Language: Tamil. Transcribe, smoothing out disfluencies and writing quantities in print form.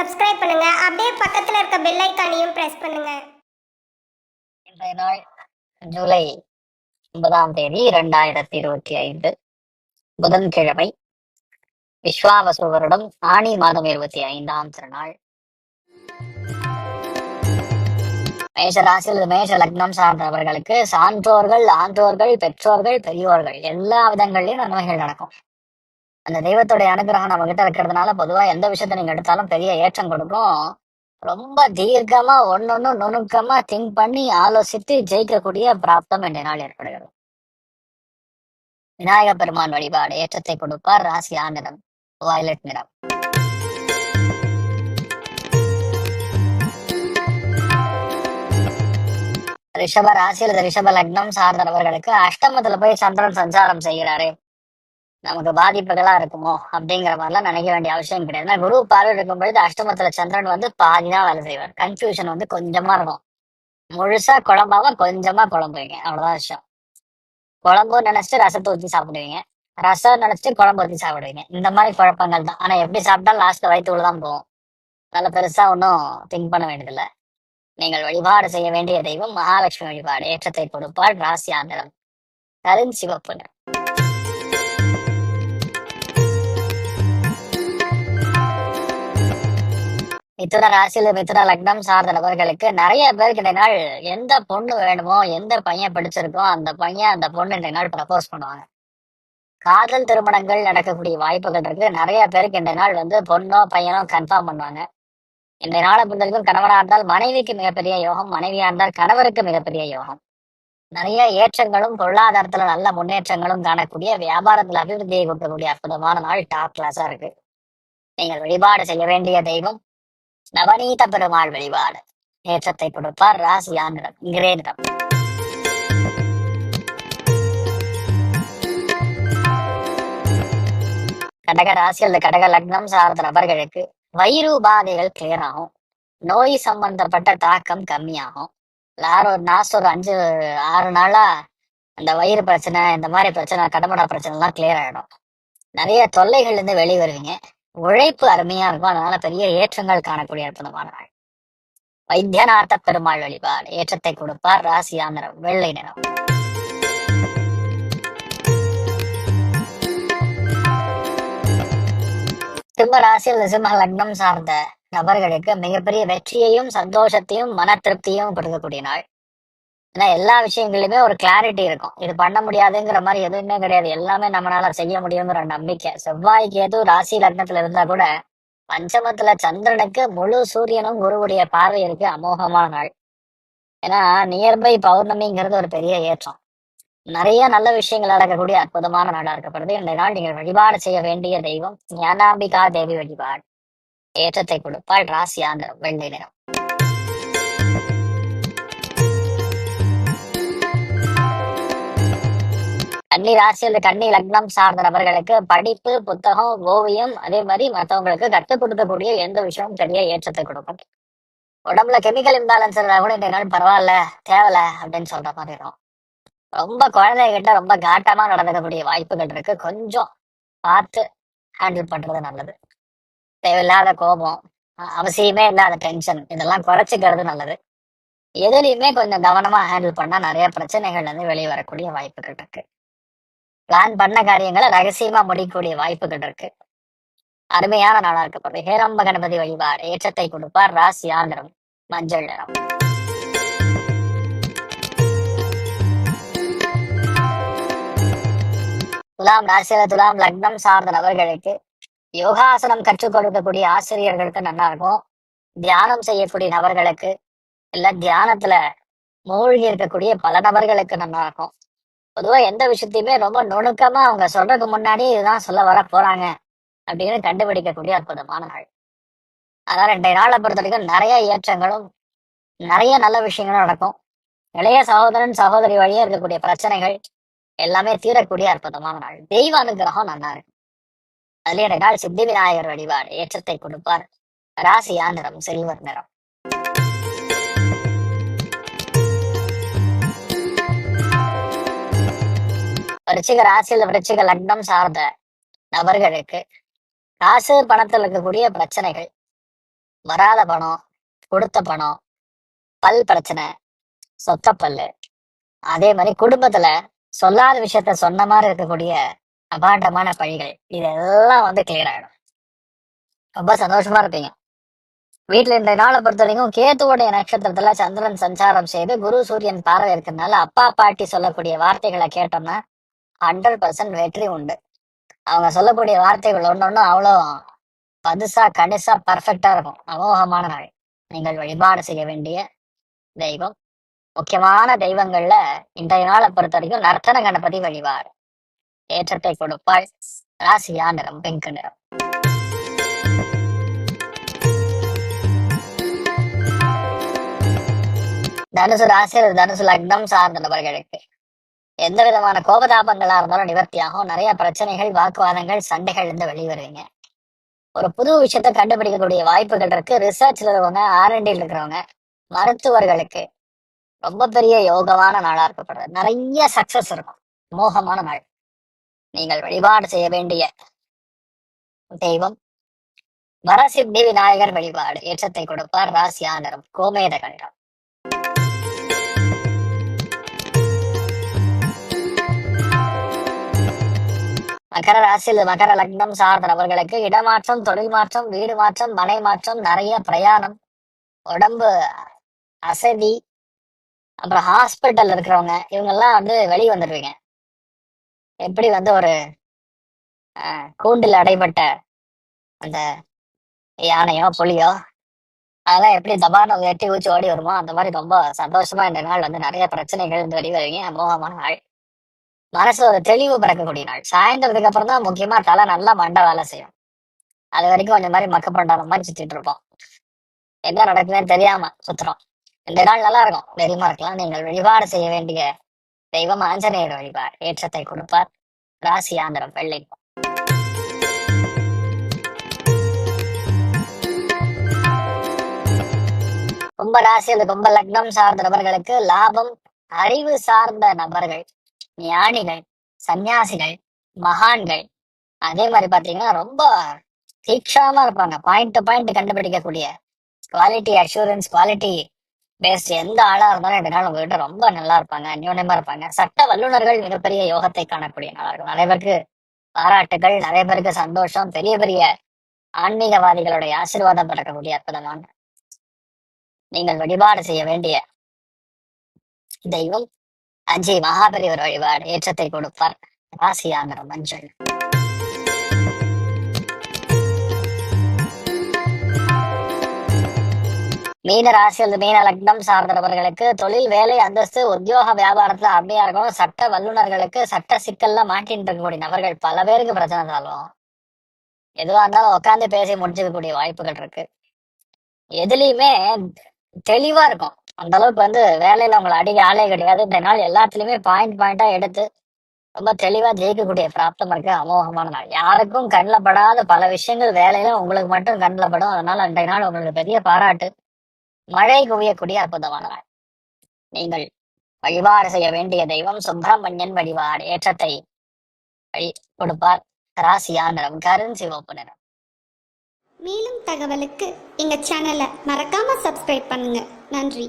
சப்ஸ்கிரைப் பண்ணுங்க. அப்படியே பக்கத்துல இருக்க பெல் ஐகானையும் பிரஸ் பண்ணுங்க. இன்றைய நாள் ஜூலை 9 2025 புதன்கிழமை, விஸ்வாவசு வருடம் ஆணி மாதம் 25ஆம் திருநாள். மேஷ ராசியில் மேஷ லக்னம் சார்ந்தவர்களுக்கு சான்றோர்கள், ஆன்றோர்கள், பெற்றோர்கள், பெரியோர்கள் எல்லா விதங்கள்லயும் நன்மைகள் நடக்கும். அந்த தெய்வத்துடைய அனுகிரகம் நம்ம கிட்ட இருக்கிறதுனால பொதுவா எந்த விஷயத்த நீங்க எடுத்தாலும் பெரிய ஏற்றம் கொடுக்கும். ரொம்ப தீர்க்கமா ஒன்னொன்னு நுணுக்கமா திங்க் பண்ணி ஆலோசித்து ஜெயிக்கக்கூடிய பிராப்தம் இன்றைய நாள் ஏற்படுகிறது. விநாயக பெருமான் வழிபாடு ஏற்றத்தை கொடுப்பார். ராசியா நிறம் வயலட் நிறம். ரிஷப ராசியில் ரிஷப லக்னம் சார்ந்தவர்களுக்கு அஷ்டமத்துல போய் சந்திரன் சஞ்சாரம் செய்கிறாரு, நமக்கு பாதிப்புகளா இருக்குமோ அப்படிங்கிற மாதிரிலாம் நினைக்க வேண்டிய அவசியம் கிடையாது. குரு பார்வை இருக்கும் பொழுது அஷ்டமத்துல சந்திரன் பாதிதான் வேலை செய்வார். கன்ஃபியூஷன் கொஞ்சமா இருக்கும். முழுசா குழம்பாம கொஞ்சமா குழம்புவீங்க, அவ்வளவுதான் விஷயம். குழம்பு நினைச்சிட்டு ரசத்தை ஊற்றி சாப்பிடுவீங்க, ரசம் நினைச்சிட்டு குழம்பு ஊற்றி சாப்பிடுவீங்க. இந்த மாதிரி குழப்பங்கள் தான். ஆனா எப்படி சாப்பிட்டாலும் லாஸ்ட் வயிற்றுதான் போகும். நல்ல பெருசா ஒன்றும் திங்க் பண்ண வேண்டியதில்லை. நீங்கள் வழிபாடு செய்ய வேண்டிய தெய்வம் மகாலட்சுமி வழிபாடு ஏற்றத்தை கொடுப்பாள். ராசி ஆந்திரம் கருஞ்சிவப்பு நிறம். மிதுன ராசியில் மிதுன லக்னம் சார்ந்த நபர்களுக்கு நிறைய பேருக்கு இந்த நாள் எந்த பொண்ணு வேணுமோ, எந்த பையன் பிடிச்சிருக்கோ அந்த பையன் அந்த பொண்ணு இந்த நாள் ப்ரப்போஸ் பண்ணுவாங்க. காதல் திருமணங்கள் நடக்கக்கூடிய வாய்ப்புகள் இருக்கு. நிறைய பேருக்கு இந்த நாள் பொண்ணோ பையனோ கன்ஃபார்ம் பண்ணுவாங்க. இந்த நாளை பொறுத்தவரைக்கும் கணவனா இருந்தால் மனைவிக்கு மிகப்பெரிய யோகம், மனைவியா இருந்தால் கணவருக்கு மிகப்பெரிய யோகம். நிறைய ஏற்றங்களும் பொருளாதாரத்துல நல்ல முன்னேற்றங்களும் காணக்கூடிய, வியாபாரத்துல அபிவிருத்தியை கொடுக்கக்கூடிய அற்புதமான நாள். டாப் கிளாஸா இருக்கு. நீங்கள் வழிபாடு செய்ய வேண்டிய தெய்வம் நவநீத பெருமாள் வழிபாடு ஏற்றத்தை கொடுப்பார். ராசியா நிறம் கிரே நிறம். கடக ராசியில் கடக லக்னம் சார்ந்த நபர்களுக்கு வயிறு உபாதைகள் கிளியர் ஆகும். நோய் சம்பந்தப்பட்ட தாக்கம் கம்மியாகும். ஒரு 5-6 நாளா அந்த வயிறு பிரச்சனை, இந்த மாதிரி பிரச்சனை, கடமடா பிரச்சனை எல்லாம் கிளியர் ஆயிடும். நிறைய தொல்லைகள் இருந்து வெளியே வருவீங்க. உழைப்பு அருமையா இருக்கும். அதனால பெரிய ஏற்றங்கள் காணக்கூடிய அற்புதமான நாள். வைத்தியநாத பெருமாள் வழிபாடு ஏற்றத்தை கொடுப்பார். ராசியா நிறம் வெள்ளை நிறம். சிம்ம ராசியில் சிம்ம லக்னம் சார்ந்த நபர்களுக்கு மிகப்பெரிய வெற்றியையும் சந்தோஷத்தையும் மன திருப்தியும் கொடுக்கக்கூடிய நாள். ஏன்னா எல்லா விஷயங்களிலுமே ஒரு கிளாரிட்டி இருக்கும். இது பண்ண முடியாதுங்கிற மாதிரி எதுவுமே கிடையாது. எல்லாமே நம்மளால செய்ய முடியுங்கிற நம்பிக்கை. செவ்வாய்க்கு எது ராசி லக்னத்துல இருந்தா கூட பஞ்சமத்துல சந்திரனுக்கு முழு சூரியனும் குருவுடைய பார்வை இருக்கு. அமோகமான நாள். ஏன்னா நியர்பை பௌர்ணமிங்கிறது ஒரு பெரிய ஏற்றம். நிறைய நல்ல விஷயங்கள் நடக்கக்கூடிய அற்புதமான நாளா இருக்கப்படுது. இந்த நாள் நீங்கள் வழிபாடு செய்ய வேண்டிய தெய்வம் ஞானாம்பிகா தேவி வழிபாடு ஏற்றத்தை கொடுப்பாள். ராசி ஆந்திரம் வெள்ளை நிறம். கன்னி ராசியில் கன்னி லக்னம் சார்ந்த நபர்களுக்கு படிப்பு, புத்தகம், ஓவியம், அதே மாதிரி மற்றவங்களுக்கு கற்றுக் கொடுக்கக்கூடிய எந்த விஷயமும் பெரிய ஏற்றத்தை கொடுக்கும். உடம்புல கெமிக்கல் இம்பேலன்ஸ் இருந்தா கூட இந்த நாள் பரவாயில்ல, தேவல அப்படின்னு சொல்ற மாதிரி இருக்கும். ரொம்ப குழந்தைகிட்ட ரொம்ப காட்டமா நடந்துக்கக்கூடிய வாய்ப்புகள் இருக்கு. கொஞ்சம் பார்த்து ஹேண்டில் பண்றது நல்லது. தேவையில்லாத கோபம், அவசியமே இல்லாத டென்ஷன் இதெல்லாம் குறைச்சிக்கிறது நல்லது. எதுலையுமே கொஞ்சம் கவனமா ஹேண்டில் பண்ணா நிறைய பிரச்சனைகள் வெளியே வரக்கூடிய வாய்ப்புகள் இருக்கு. பிளான் பண்ண காரியங்களை ரகசியமா முடிக்கக்கூடிய வாய்ப்புகள் இருக்கு. அருமையான நாளா இருக்கப்படுது. ஹேரம்ப கணபதி வழிபாடு ஏற்றத்தை கொடுப்பார். ராசி ஆந்திரம் மஞ்சள் நிறம். துலாம் ராசியில துலாம் லக்னம் சார்ந்த நபர்களுக்கு யோகாசனம் கற்றுக் கொடுக்கக்கூடிய ஆசிரியர்களுக்கு நல்லா இருக்கும். தியானம் செய்யக்கூடிய நபர்களுக்கு, இல்ல தியானத்துல மூழ்கி இருக்கக்கூடிய பல நபர்களுக்கு நல்லா இருக்கும். பொதுவா எந்த விஷயத்தையுமே ரொம்ப நுணுக்கமா அவங்க சொல்றதுக்கு முன்னாடி இதுதான் சொல்ல வர போறாங்க அப்படின்னு கண்டுபிடிக்கக்கூடிய அற்புதமான நாள். அதனால இன்றைய நாளை பொறுத்த வரைக்கும் நிறைய ஏற்றங்களும் நிறைய நல்ல விஷயங்களும் நடக்கும். இளைய சகோதரன் சகோதரி வழியா இருக்கக்கூடிய பிரச்சனைகள் எல்லாமே தீரக்கூடிய அற்புதமான நாள். தெய்வ அனுகிரகம் நல்லா இருக்கு. அதுல இன்றைய நாள் சித்தி விநாயகர் வழிபாடு ஏற்றத்தை கொடுப்பார். ராசியா நிறம் சில்வர் நிறம். விருச்சிக ராசியில் விருச்சிக லக்னம் சார்ந்த நபர்களுக்கு காசு பணத்தில் இருக்கக்கூடிய பிரச்சனைகள் வராத பணம், கொடுத்த பணம், பல் பிரச்சனை, சொத்த பல்லு, அதே மாதிரி குடும்பத்துல சொல்லாத விஷயத்த சொன்ன மாதிரி இருக்கக்கூடிய அபாண்டமான பழிகள், இதெல்லாம் வந்து கிளியர் ஆயிடும். ரொம்ப சந்தோஷமா இருப்பீங்க. வீட்டுல இந்த நாளை பொறுத்த வரைக்கும் கேத்துவோடைய நட்சத்திரத்துல சந்திரன் சஞ்சாரம் செய்து குரு சூரியன் பார்வை இருக்கிறதுனால அப்பா பாட்டி சொல்லக்கூடிய வார்த்தைகளை கேட்டோம்னா 100% வெற்றி உண்டு. அவங்க சொல்லக்கூடிய வார்த்தைகள் ஒன்னொன்னும் அவ்வளோ பதுசா கணிசா பர்ஃபெக்டா இருக்கும். அமோகமான நாள். நீங்கள் வழிபாடு செய்ய வேண்டிய தெய்வம், முக்கியமான தெய்வங்கள்ல இன்றைய நாளை பொறுத்த வரைக்கும் நர்த்தன கணபதி வழிபாடு ஏற்றத்தை கொடுப்பாள். ராசியா நிறம் பிங்க் நிறம். தனுசு ராசி அல்லது தனுசு லக்னம் சார்ந்த நபர்களுக்கு எந்த விதமான கோபதாபங்களா இருந்தாலும் நிவர்த்தியாகும். நிறைய பிரச்சனைகள், வாக்குவாதங்கள், சண்டைகள் இருந்து வெளிவருவீங்க. ஒரு புது விஷயத்த கண்டுபிடிக்கக்கூடிய வாய்ப்புகள் இருக்கு. ரிசர்ச்ல இருக்கிறவங்க, R&D இருக்கிறவங்க, மருத்துவர்களுக்கு ரொம்ப பெரிய யோகமான நாளா இருக்கப்படுறது. நிறைய சக்சஸ் இருக்கும். மோகமான நாள். நீங்கள் வழிபாடு செய்ய வேண்டிய தெய்வம் வரசித்தி விநாயகர் வழிபாடு ஏற்றத்தை கொடுப்பார். ராசியா நிறம் கோமேத கண்டம். மகர ராசியில் மகர லக்னம் சார்ந்த நபர்களுக்கு இடமாற்றம், தொழில் மாற்றம், வீடு மாற்றம், மனை மாற்றம், நிறைய பிரயாணம், உடம்பு அசதி, அப்புறம் ஹாஸ்பிட்டல் இருக்கிறவங்க இவங்கெல்லாம் வந்து வெளியே வந்துடுவீங்க. எப்படி வந்து ஒரு கூண்டில் அடைபட்ட அந்த யானையோ புலியோ அதெல்லாம் எப்படி தபான வெட்டி ஊச்சி ஓடி வருமோ அந்த மாதிரி ரொம்ப சந்தோஷமா இந்த நாள் வந்து நிறைய பிரச்சனைகள் இருந்து வெளிவருவீங்க. அமோகமான நாள். மனசு ஒரு தெளிவு பிறக்கக்கூடிய நாள். சாயந்தரத்துக்கு அப்புறம் தான் முக்கியமா தலை நல்லா மண்டை வேலை செய்யும். அது வரைக்கும் கொஞ்சம் மாதிரி மக்க பண்ற மாதிரி சுத்திட்டு இருப்போம். என்ன நடக்குதுன்னு தெரியாம சுத்துறோம். இந்த நாள் நல்லா இருக்கும். தைரியமா இருக்கலாம். நீங்கள் வழிபாடு செய்ய வேண்டிய தெய்வம் ஆஞ்சநேயர் வழிபாடு ஏற்றத்தை கொடுப்பார். ராசி ஆந்திரம் வெள்ளை. கும்ப ராசி அல்லது கும்ப லக்னம் சார்ந்த நபர்களுக்கு லாபம். அறிவு சார்ந்த நபர்கள், ஞானிகள், சன்னியாசிகள், மகான்கள், அதே மாதிரி பாத்தீங்கன்னா ரொம்ப தீக்ஷாமா இருப்பாங்க. பாயிண்ட் டு பாயிண்ட் கண்டுபிடிக்கக்கூடிய குவாலிட்டி அஷூரன்ஸ், குவாலிட்டி பேஸ்ட் எந்த ஆளா இருந்தாலும் இந்த நாள் உங்ககிட்ட ரொம்ப நல்லா இருப்பாங்க. அந்யோன்யமா இருப்பாங்க. சட்ட வல்லுநர்கள் மிகப்பெரிய யோகத்தை காணக்கூடிய நாளா இருக்கும். நிறைய பேருக்கு பாராட்டுகள், நிறைய பேருக்கு சந்தோஷம், பெரிய பெரிய ஆன்மீகவாதிகளுடைய ஆசீர்வாதம் பிறக்கக்கூடிய அற்புதமான. நீங்கள் வழிபாடு செய்ய வேண்டிய தெய்வம் அஜய் மகாபெரியவர் வழிபாடு ஏற்றத்தை கொடுப்பார். ராசியா நிறம் மஞ்சள். மீன ராசி அல்லது மீன லக்னம் சார்ந்தவர்களுக்கு தொழில், வேலை, அந்தஸ்து, உத்தியோக, வியாபாரத்துல அருமையா இருக்கும். சட்ட வல்லுநர்களுக்கு சட்ட சிக்கல்ல மாட்டின்னு இருக்கக்கூடிய நபர்கள் பல பேருக்கு பிரச்சனை தாலும் எதுவா இருந்தாலும் உட்காந்து பேசி முடிச்சுக்கக்கூடிய வாய்ப்புகள் இருக்கு. எதுலயுமே தெளிவா இருக்கும். அந்த அளவுக்கு வந்து வேலையில உங்களை அடிக்க ஆளே கிடையாது. இந்த நாள் எல்லாத்துலயுமே பாயிண்ட் பாயிண்டா எடுத்து ரொம்ப தெளிவா ஜெயிக்கக்கூடிய பிராப்தம் இருக்கு. அமோகமான நாள். யாருக்கும் கண்ணில் படாத பல விஷயங்கள் வேலையில உங்களுக்கு மட்டும் கண்ணில் படும். அதனால அன்றைய நாள் உங்களுக்கு பெரிய பாராட்டு, மழை குவியக்கூடிய அற்புதமான நாள். நீங்கள் வழிபாடு செய்ய வேண்டிய தெய்வம் சுப்பிரமணியன் வழிபாடு ஏற்றத்தை கொடுப்பார். ராசியா நிறம் கருஞ்சிவப்பு நிறம். மேலும் தகவலுக்கு எங்க சேனலை மறக்காம சப்ஸ்கிரைப் பண்ணுங்க. நன்றி.